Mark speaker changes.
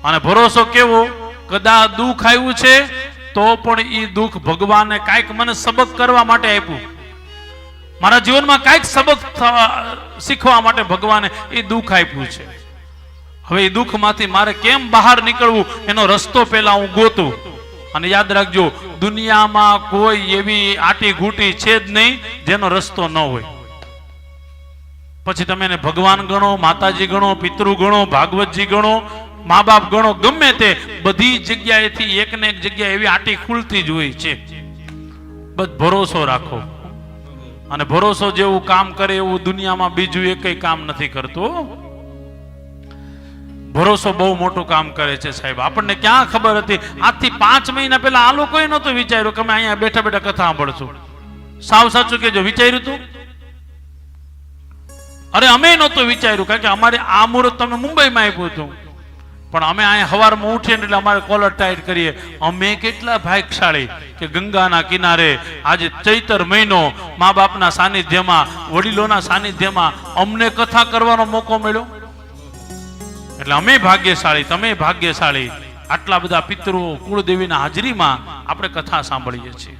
Speaker 1: અને ભરોસો કેવો, કદાચ દુઃખ આવ્યું છે તો પણ એ દુઃખ ભગવાને કાંઈક મને સબક કરવા માટે આપ્યું, મારા જીવનમાં કાંઈક સબક શીખવા માટે ભગવાને એ દુઃખ આપ્યું છે. હવે એ દુઃખમાંથી મારે કેમ બહાર નીકળવું એનો રસ્તો પહેલા હું ગોતું. અને યાદ રાખજો, દુનિયામાં કોઈ એવી આટી ઘૂંટી છે જ નહીં જેનો રસ્તો ન હોય. પછી તમે એને ભગવાન ગણો, માતાજી ગણો, પિતૃ ગણો, ભાગવતજી ગણો, મા બાપ ગણો, ગમે તે બધી જગ્યાએથી એક ને એક જગ્યાએ એવી આટી ખુલતી જ હોય છે. બસ ભરોસો રાખો. અને ભરોસો જેવું કામ કરે એવું દુનિયામાં બીજું એકય કામ નથી કરતું. ભરોસો બહુ મોટું કામ કરે છે સાહેબ. આપણને ક્યાં ખબર હતી? આજથી 5 મહિના પહેલા આ લોકોએ નહોતું વિચાર્યું કે અમે અહીંયા બેઠા બેઠા કથા સાંભળશું. સાવ સાચું કેજો, વિચાર્યું હતું? અરે અમે નહોતું વિચાર્યું, કારણ કે અમારે આ મુહૂર્ત તમે મુંબઈમાં આપ્યું હતું, પણ અમે અહીંયા સવારમાં ઉઠીએ એટલે અમારે કોલર ટાઈટ કરીએ. અમે કેટલા ભાગ્યશાળી કે ગંગાના કિનારે આજે ચૈતર મહિનો મા બાપના સાનિધ્યમાં, વડીલોના સાનિધ્યમાં અમને કથા કરવાનો મોકો મળ્યો. એટલે અમે ભાગ્યશાળી, તમે ભાગ્યશાળી. આટલા બધા પિતૃઓ, કુળદેવીના હાજરીમાં આપણે કથા સાંભળીએ છીએ.